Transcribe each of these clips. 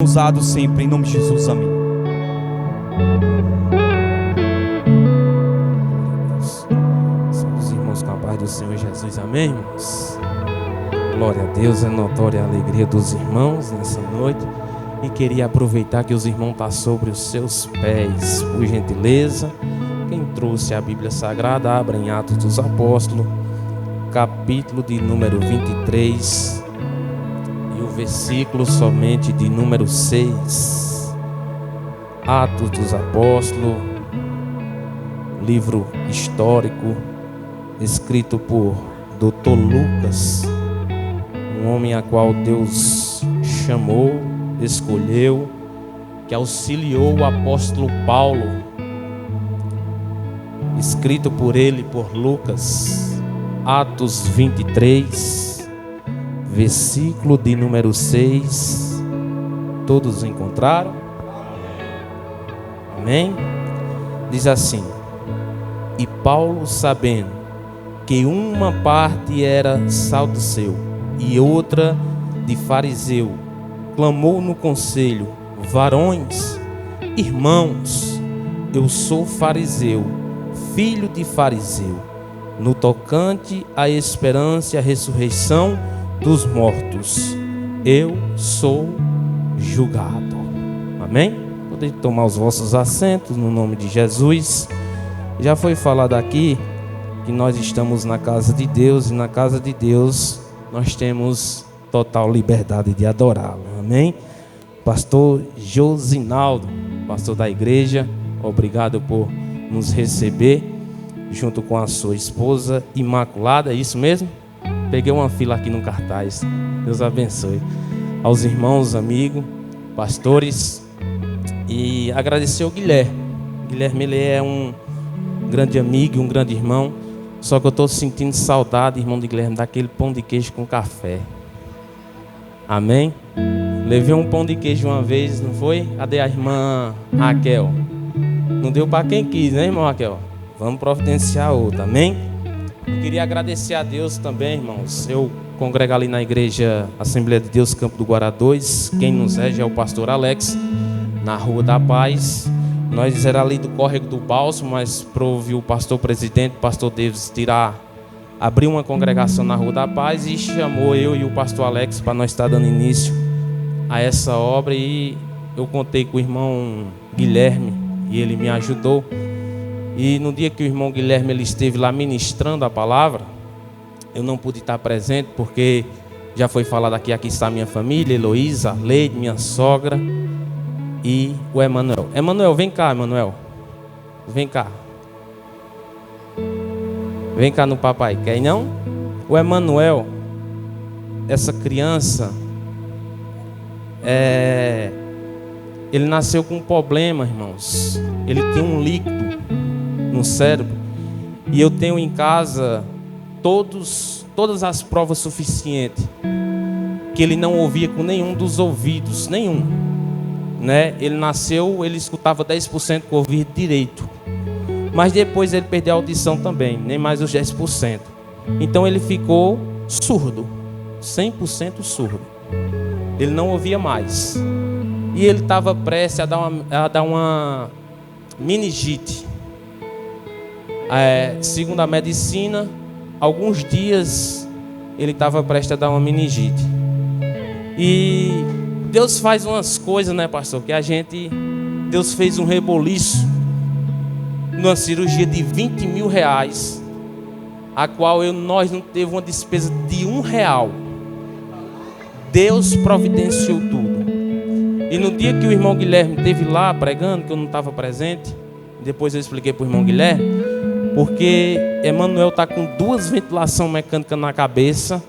Usado sempre, em nome de Jesus, amém. Os irmãos com a paz do Senhor Jesus, amém, irmãos? Glória a Deus, é notória a alegria dos irmãos nessa noite. E queria aproveitar que os irmãos estão sobre os seus pés, por gentileza. Quem trouxe a Bíblia Sagrada, abra em Atos dos Apóstolos, capítulo de número 23. Versículo somente de número 6. Atos dos Apóstolos, livro histórico, escrito por Dr. Lucas, um homem a qual Deus chamou, escolheu, que auxiliou o apóstolo Paulo, escrito por ele, por Lucas. Atos 23, versículo de número 6. Todos encontraram? Amém? Diz assim: E Paulo, sabendo que uma parte era saduceu e outra de fariseu, clamou no conselho: Varões, irmãos, eu sou fariseu, filho de fariseu, no tocante à esperança e à ressurreição dos mortos, eu sou julgado. Amém? Podem tomar os vossos assentos no nome de Jesus. Já foi falado aqui que nós estamos na casa de Deus, e na casa de Deus nós temos total liberdade de adorá-lo. Amém? Pastor Josinaldo, pastor da igreja, obrigado por nos receber junto com a sua esposa Imaculada, é isso mesmo? Peguei uma fila aqui no cartaz. Deus abençoe. Aos irmãos, amigos, pastores. E agradecer ao Guilherme. Guilherme, ele é um grande amigo e um grande irmão. Só que eu estou sentindo saudade, irmão de Guilherme, daquele pão de queijo com café. Amém? Levei um pão de queijo uma vez, não foi? Cadê a irmã Raquel? Não deu para quem quis, né, irmão Raquel? Vamos providenciar outra, amém? Eu queria agradecer a Deus também, irmãos. Eu congrego ali na igreja Assembleia de Deus, Campo do Guará 2. Quem nos rege é o pastor Alex, na Rua da Paz. Nós era ali do Córrego do Bálsamo, mas provou o pastor presidente, o pastor Davis, abrir uma congregação na Rua da Paz e chamou eu e o pastor Alex para nós estar dando início a essa obra. E eu contei com o irmão Guilherme e ele me ajudou. E no dia que o irmão Guilherme ele esteve lá ministrando a palavra, eu não pude estar presente porque já foi falado aqui está a minha família, Heloísa, Leide, minha sogra e o Emanuel. Emanuel, vem cá, Emanuel. Vem cá. Vem cá no papai. Quer não? O Emanuel, essa criança, ele nasceu com um problema, irmãos. Ele tem um líquido no cérebro, e eu tenho em casa todas as provas suficientes que ele não ouvia com nenhum dos ouvidos, nenhum, né? Ele nasceu, ele escutava 10% com o ouvido direito, mas depois ele perdeu a audição também, nem mais os 10%. Então ele ficou surdo, 100% surdo. Ele não ouvia mais, e ele estava prestes a dar uma meningite. Segundo a medicina, alguns dias ele estava prestes a dar uma meningite. E Deus faz umas coisas, né, pastor? Deus fez um reboliço numa cirurgia de 20 mil reais, a qual nós não teve uma despesa de R$1. Deus providenciou tudo. E no dia que o irmão Guilherme esteve lá pregando, que eu não estava presente, depois eu expliquei para o irmão Guilherme, porque Emanuel está com 2 ventilações mecânicas na cabeça,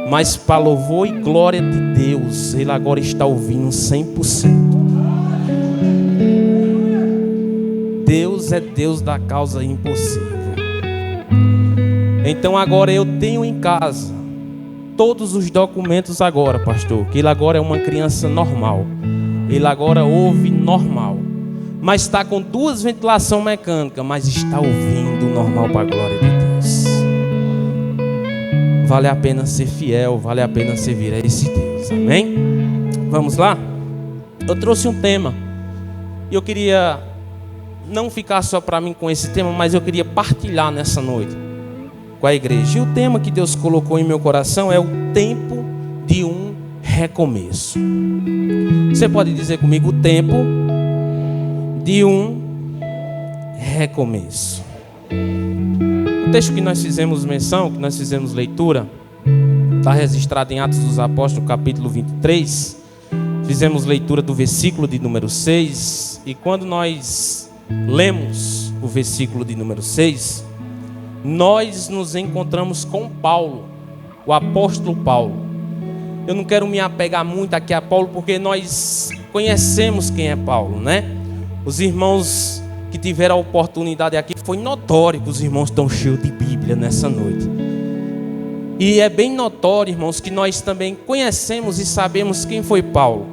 mas para louvor e glória de Deus, ele agora está ouvindo 100%. Deus é Deus da causa impossível. Então agora eu tenho em casa todos os documentos agora, pastor, que ele agora é uma criança normal. Ele agora ouve normal. Mas está com 2 ventilações mecânicas, mas está ouvindo normal para a glória de Deus. Vale a pena ser fiel, vale a pena servir a esse Deus. Amém? Vamos lá? eu trouxe um tema. E eu queria não ficar só para mim com esse tema, mas eu queria partilhar nessa noite com a igreja. E o tema que Deus colocou em meu coração é o tempo de um recomeço. Você pode dizer comigo: o tempo de um recomeço. O texto que nós fizemos menção, que nós fizemos leitura, está registrado em Atos dos Apóstolos, capítulo 23. Fizemos leitura do versículo de número 6. E quando nós lemos o versículo de número 6, nós nos encontramos com Paulo, o apóstolo Paulo. Eu não quero me apegar muito aqui a Paulo, porque nós conhecemos quem é Paulo, né? Os irmãos que tiveram a oportunidade aqui, foi notório que os irmãos estão cheios de Bíblia nessa noite. E é bem notório, irmãos, que nós também conhecemos e sabemos quem foi Paulo.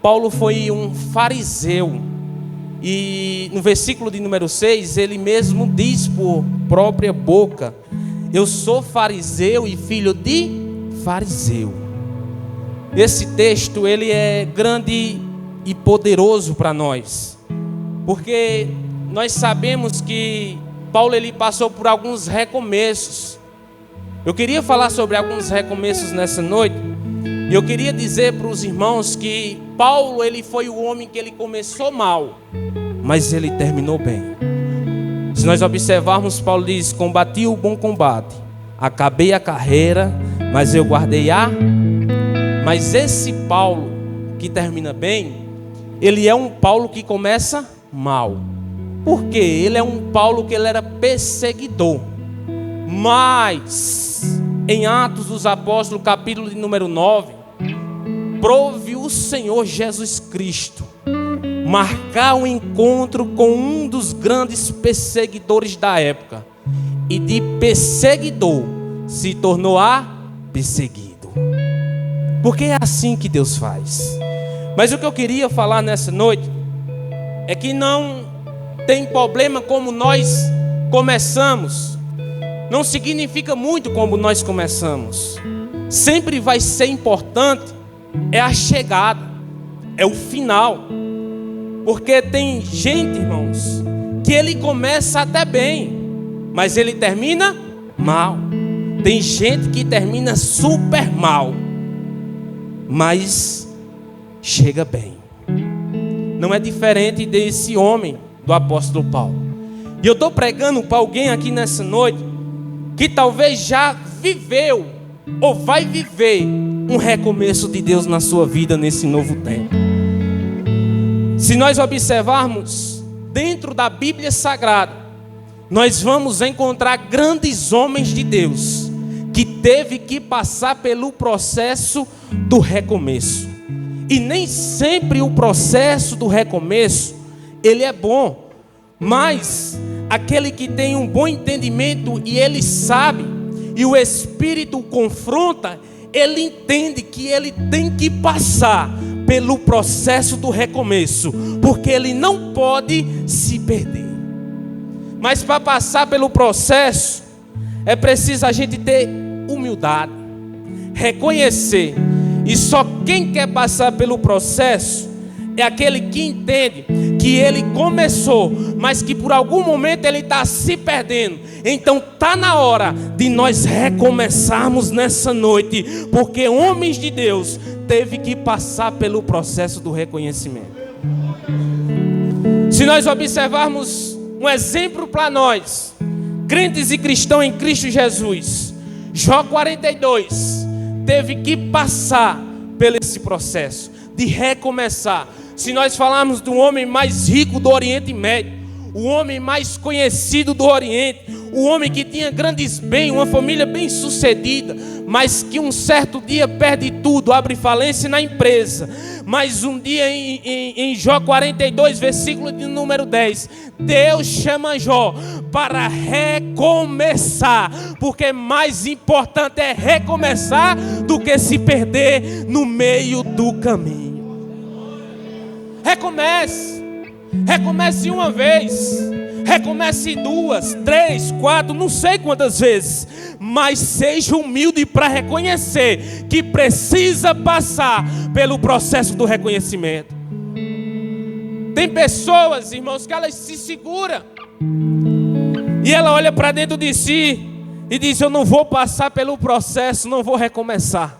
Paulo foi um fariseu. E no versículo de número 6, ele mesmo diz por própria boca: eu sou fariseu e filho de fariseu. Esse texto, ele é grande e poderoso para nós, porque nós sabemos que Paulo, ele passou por alguns recomeços. Eu queria falar sobre alguns recomeços nessa noite. E eu queria dizer para os irmãos que Paulo, ele foi o homem que ele começou mal, mas ele terminou bem. Se nós observarmos, Paulo diz: combati o bom combate, acabei a carreira, mas eu guardei a... Mas esse Paulo que termina bem, ele é um Paulo que começa mal. Por quê? Ele é um Paulo que ele era perseguidor. Mas em Atos dos Apóstolos, capítulo de número 9, prove o Senhor Jesus Cristo marcar um encontro com um dos grandes perseguidores da época, e de perseguidor se tornou a perseguido. Porque é assim que Deus faz. Mas o que eu queria falar nessa noite é que não tem problema como nós começamos. Não significa muito como nós começamos. Sempre vai ser importante é a chegada, é o final. Porque tem gente, irmãos, que ele começa até bem, mas ele termina mal. Tem gente que termina super mal, mas chega bem. Não é diferente desse homem, do apóstolo Paulo. E eu estou pregando para alguém aqui nessa noite que talvez já viveu ou vai viver um recomeço de Deus na sua vida nesse novo tempo. Se nós observarmos dentro da Bíblia Sagrada, nós vamos encontrar grandes homens de Deus que teve que passar pelo processo do recomeço. E nem sempre o processo do recomeço ele é bom, mas aquele que tem um bom entendimento e ele sabe, e o Espírito o confronta, ele entende que ele tem que passar pelo processo do recomeço, porque ele não pode se perder. Mas para passar pelo processo é preciso a gente ter humildade, reconhecer. E só quem quer passar pelo processo é aquele que entende que ele começou, mas que por algum momento ele está se perdendo. Então está na hora de nós recomeçarmos nessa noite, porque homens de Deus teve que passar pelo processo do reconhecimento. Se nós observarmos um exemplo para nós, crentes e cristãos em Cristo Jesus, Jó 42 teve que passar por esse processo de recomeçar. Se nós falarmos do homem mais rico do Oriente Médio, o homem mais conhecido do Oriente, o homem que tinha grandes bens, uma família bem sucedida, mas que um certo dia perde tudo, abre falência na empresa. Mas um dia em Jó 42, versículo de número 10, Deus chama Jó para recomeçar, porque mais importante é recomeçar do que se perder no meio do caminho. Recomece uma vez, recomece 2, 3, 4, não sei quantas vezes, mas seja humilde para reconhecer que precisa passar pelo processo do reconhecimento. Tem pessoas, irmãos, que elas se seguram. E ela olha para dentro de si e diz: eu não vou passar pelo processo, não vou recomeçar.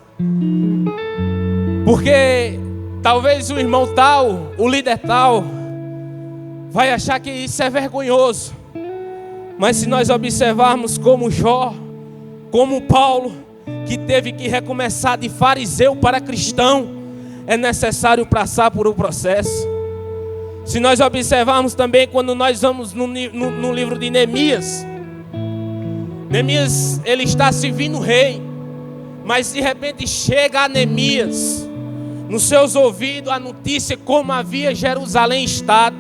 Porque talvez o irmão tal, o líder tal, vai achar que isso é vergonhoso. Mas se nós observarmos como Jó, como Paulo, que teve que recomeçar de fariseu para cristão, é necessário passar por um processo. Se nós observarmos também quando nós vamos no livro de Neemias, Neemias, ele está servindo o rei, mas de repente chega a Neemias, nos seus ouvidos a notícia como havia Jerusalém estado,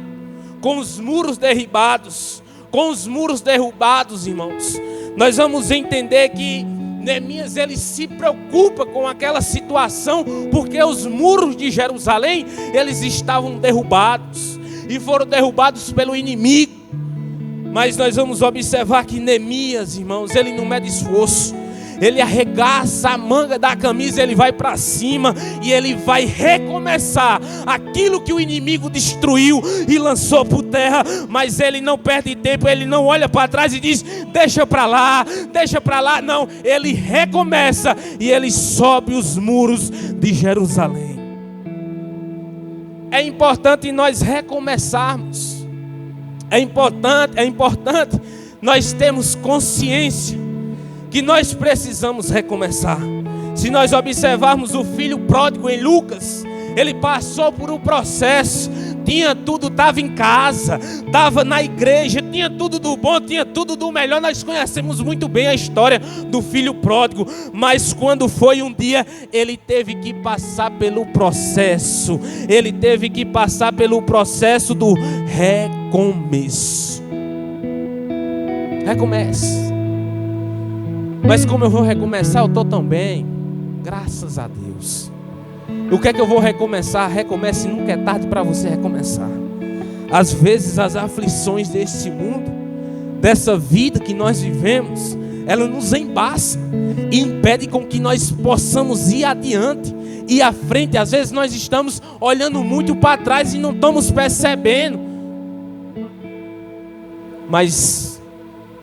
com os muros derribados, irmãos. Nós vamos entender que Neemias, ele se preocupa com aquela situação, porque os muros de Jerusalém, eles estavam derrubados, e foram derrubados pelo inimigo. Mas nós vamos observar que Neemias, irmãos, ele não mede esforço, ele arregaça a manga da camisa, ele vai para cima e ele vai recomeçar aquilo que o inimigo destruiu e lançou por terra. Mas ele não perde tempo, ele não olha para trás e diz: deixa para lá, não, ele recomeça e ele sobe os muros de Jerusalém. É importante nós recomeçarmos, é importante nós termos consciência que nós precisamos recomeçar. Se nós observarmos o filho pródigo em Lucas, ele passou por um processo, tinha tudo, estava em casa, estava na igreja, tinha tudo do bom, tinha tudo do melhor. Nós conhecemos muito bem a história do filho pródigo, mas quando foi um dia, ele teve que passar pelo processo, do recomeço. Recomece. Mas como eu vou recomeçar? Eu estou tão bem, graças a Deus. O que é que eu vou recomeçar? Recomece, nunca é tarde para você recomeçar. Às vezes as aflições deste mundo, dessa vida que nós vivemos, ela nos embaça e impede com que nós possamos ir adiante, ir à frente. Às vezes nós estamos olhando muito para trás e não estamos percebendo. Mas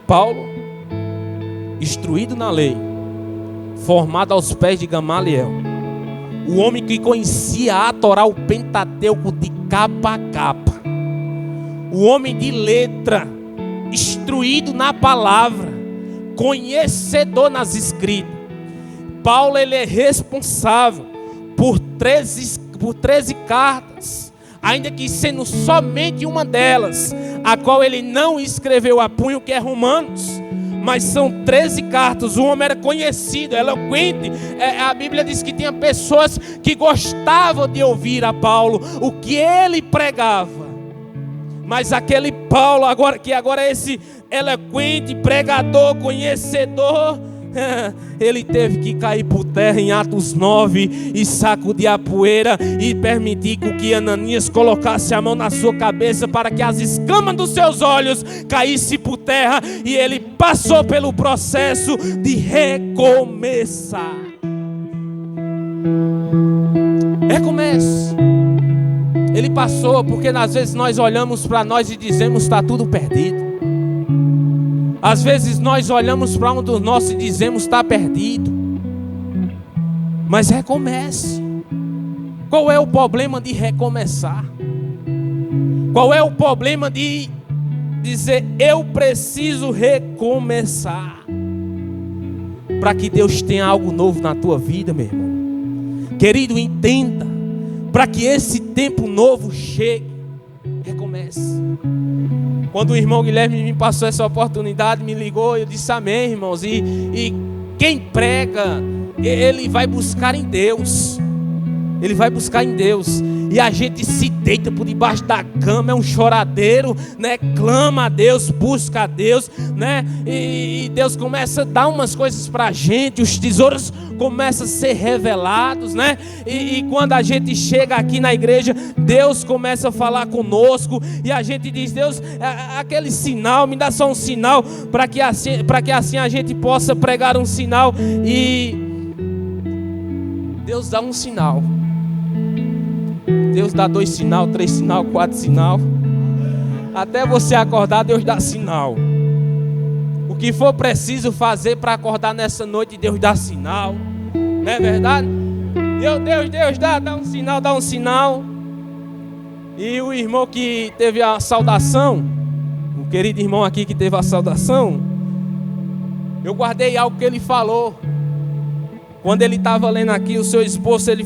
Paulo, instruído na lei, formado aos pés de Gamaliel, o homem que conhecia a Torá, o Pentateuco de capa a capa, o homem de letra, instruído na palavra, conhecedor nas escritas. Paulo, ele é responsável por 13 cartas, ainda que sendo somente uma delas, a qual ele não escreveu a punho, que é Romanos. Mas são 13 cartas. O homem era conhecido, eloquente. A Bíblia diz que tinha pessoas que gostavam de ouvir a Paulo, o que ele pregava. Mas aquele Paulo, que agora é esse eloquente, pregador, conhecedor, ele teve que cair por terra em Atos 9 e sacudir a poeira e permitir que Ananias colocasse a mão na sua cabeça para que as escamas dos seus olhos caíssem por terra, e ele passou pelo processo de recomeçar. Recomeço. Ele passou, porque às vezes nós olhamos para nós e dizemos: está tudo perdido. Às vezes nós olhamos para um dos nossos e dizemos: está perdido. Mas recomece. Qual é o problema de recomeçar? Qual é o problema de dizer: eu preciso recomeçar, para que Deus tenha algo novo na tua vida, meu irmão? Querido, entenda, para que esse tempo novo chegue, recomece. Quando o irmão Guilherme me passou essa oportunidade, me ligou, eu disse amém, irmãos. E quem prega, ele vai buscar em Deus. Ele vai buscar em Deus. E a gente se deita por debaixo da cama, é um choradeiro, né? Clama a Deus, busca a Deus, né? E Deus começa a dar umas coisas para a gente, os tesouros começam a ser revelados, né? E quando a gente chega aqui na igreja, Deus começa a falar conosco, e a gente diz: Deus, aquele sinal, me dá só um sinal, para que assim a gente possa pregar um sinal. E Deus dá um sinal. Deus dá 2 sinal, 3 sinal, 4 sinal. Até você acordar, Deus dá sinal. O que for preciso fazer para acordar nessa noite, Deus dá sinal. Não é verdade? Deus dá um sinal, dá um sinal. E o irmão que teve a saudação, o querido irmão aqui que teve a saudação, eu guardei algo que ele falou. Quando ele estava lendo aqui o seu esboço, ele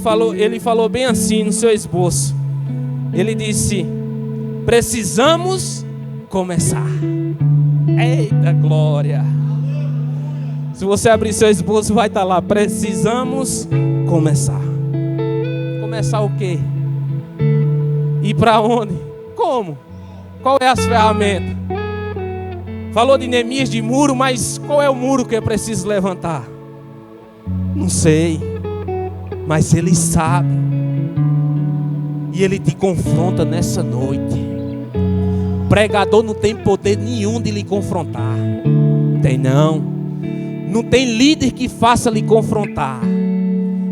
falou bem assim no seu esboço. Ele disse: precisamos começar. Eita glória! Se você abrir seu esboço, vai estar lá: precisamos começar. Começar o quê? Ir para onde? Como? Qual é as ferramentas? Falou de Neemias, de muro, mas qual é o muro que é preciso levantar? Não sei, mas Ele sabe. E Ele te confronta nessa noite. Pregador não tem poder nenhum de lhe confrontar. Tem não. Não tem líder que faça lhe confrontar.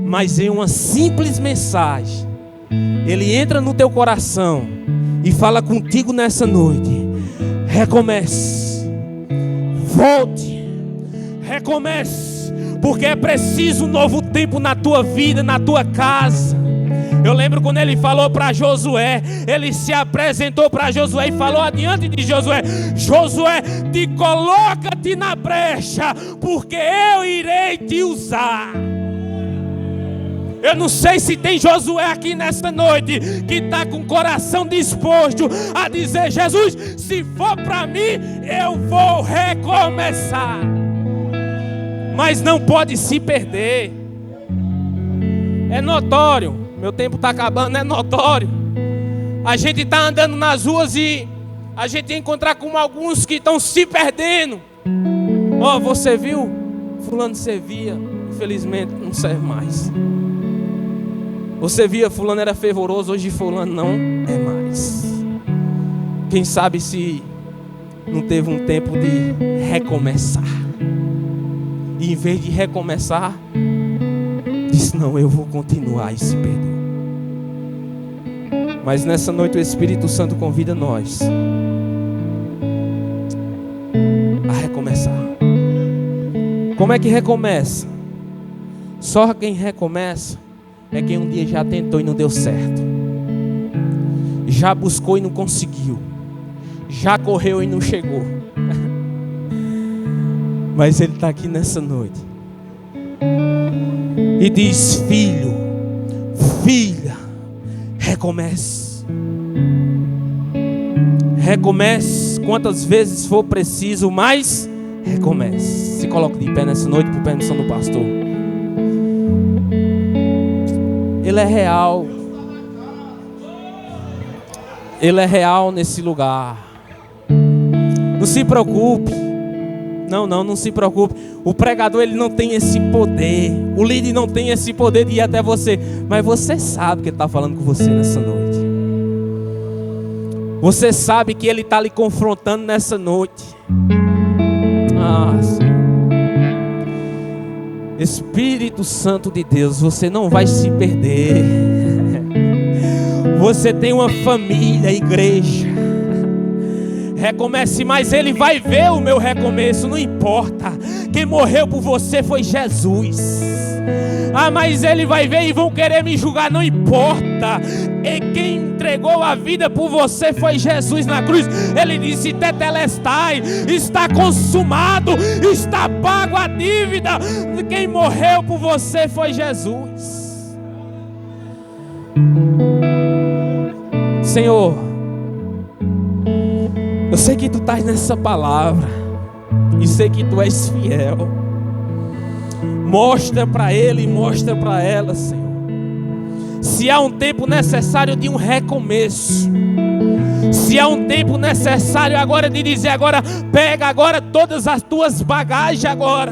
Mas em uma simples mensagem, Ele entra no teu coração e fala contigo nessa noite: recomece, volte, recomece. Porque é preciso um novo tempo na tua vida, na tua casa. Eu lembro quando ele falou para Josué, ele se apresentou para Josué e falou adiante de Josué: Josué, te coloca-te na brecha, porque eu irei te usar. Eu não sei se tem Josué aqui nesta noite que está com o coração disposto a dizer: Jesus, se for para mim, eu vou recomeçar. Mas não pode se perder. É notório, meu tempo está acabando, é notório. A gente está andando nas ruas e a gente encontrar com alguns que estão se perdendo. Ó, você viu? Fulano servia, infelizmente não serve mais. Você via, fulano era fervoroso, hoje fulano não é mais. Quem sabe se não teve um tempo de recomeçar. E em vez de recomeçar, disse: não, eu vou continuar, e se perdeu. Mas nessa noite o Espírito Santo convida nós a recomeçar. Como é que recomeça? Só quem recomeça é quem um dia já tentou e não deu certo, já buscou e não conseguiu, já correu e não chegou. Mas Ele está aqui nessa noite e diz: filho, filha, recomece. Recomece quantas vezes for preciso, mas recomece. Se coloque de pé nessa noite por permissão do pastor. Ele é real. Ele é real nesse lugar. Não se preocupe. Não se preocupe. O pregador, ele não tem esse poder. O líder não tem esse poder de ir até você. Mas você sabe que ele está falando com você nessa noite. Você sabe que ele está lhe confrontando nessa noite. Senhor. Espírito Santo de Deus, você não vai se perder. Você tem uma família, igreja. Recomece, mas Ele vai ver o meu recomeço, não importa. Quem morreu por você foi Jesus. Mas Ele vai ver e vão querer me julgar, não importa. E quem entregou a vida por você foi Jesus na cruz. Ele disse: tetelestai, está consumado, está pago a dívida. Quem morreu por você foi Jesus. Senhor, eu sei que Tu estás nessa palavra e sei que Tu és fiel. Mostra para ele, mostra para ela, Senhor. Se há um tempo necessário de um recomeço, se há um tempo necessário agora de dizer: agora pega agora todas as tuas bagagens agora.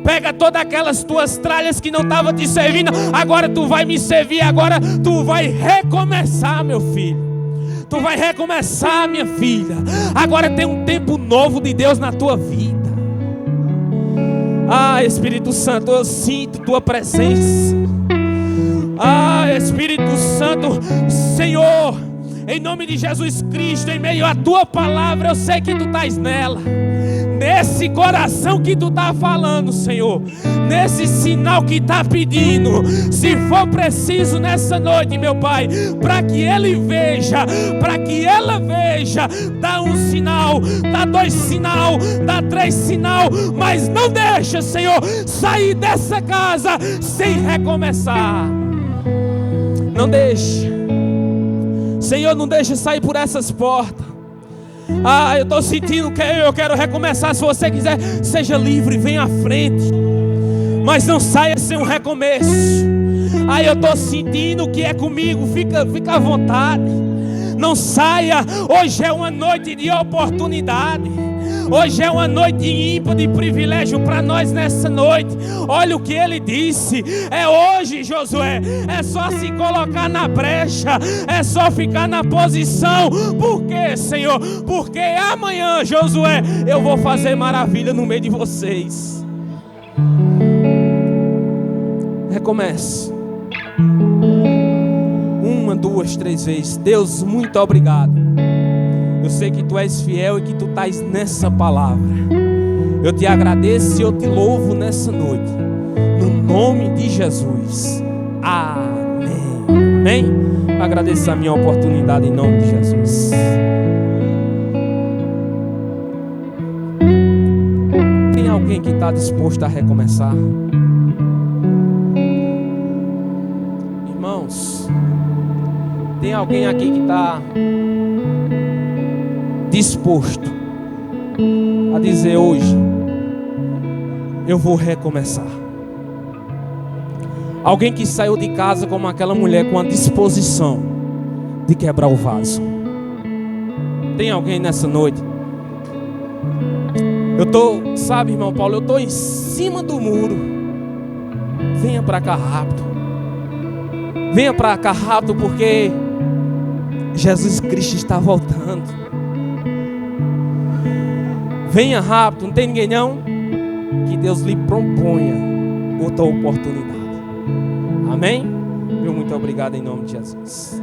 Pega todas aquelas tuas tralhas que não estavam te servindo. Agora Tu vai me servir, agora Tu vai recomeçar, meu filho. Tu vai recomeçar, minha filha. Agora tem um tempo novo de Deus na tua vida. Espírito Santo, eu sinto Tua presença. Espírito Santo, Senhor, em nome de Jesus Cristo, em meio à tua palavra, eu sei que tu estás nela, nesse coração que tu está falando, Senhor, nesse sinal que está pedindo, se for preciso nessa noite, meu Pai, para que ele veja, para que ela veja, dá um sinal, dá 2 sinal, dá 3 sinal, mas não deixa, Senhor, sair dessa casa sem recomeçar. Não deixa, Senhor, não deixa sair por essas portas. Eu estou sentindo que eu quero recomeçar. Se você quiser, seja livre, venha à frente, mas não saia sem um recomeço. Eu estou sentindo que é comigo, fica à vontade, não saia. Hoje é uma noite de oportunidade, hoje é uma noite ímpar de privilégio para nós nessa noite. Olha o que ele disse, é hoje, Josué, é só se colocar na brecha, é só ficar na posição. Por quê, Senhor? Porque amanhã, Josué, eu vou fazer maravilha no meio de vocês. Recomece. 1, 2, 3 vezes. Deus, muito obrigado. Eu sei que tu és fiel e que tu estás nessa palavra. Eu te agradeço e eu te louvo nessa noite, no nome de Jesus. Amém. Amém. Agradeço a minha oportunidade em nome de Jesus. Tem alguém que está disposto a recomeçar? Irmãos, tem alguém aqui que está disposto a dizer: hoje eu vou recomeçar? Alguém que saiu de casa como aquela mulher, com a disposição de quebrar o vaso. Tem alguém nessa noite? Sabe, irmão Paulo, eu estou em cima do muro. Venha para cá rápido. Venha para cá rápido, porque Jesus Cristo está voltando. Venha rápido, não tem ninguém não? Que Deus lhe proponha outra oportunidade. Amém? Meu muito obrigado em nome de Jesus.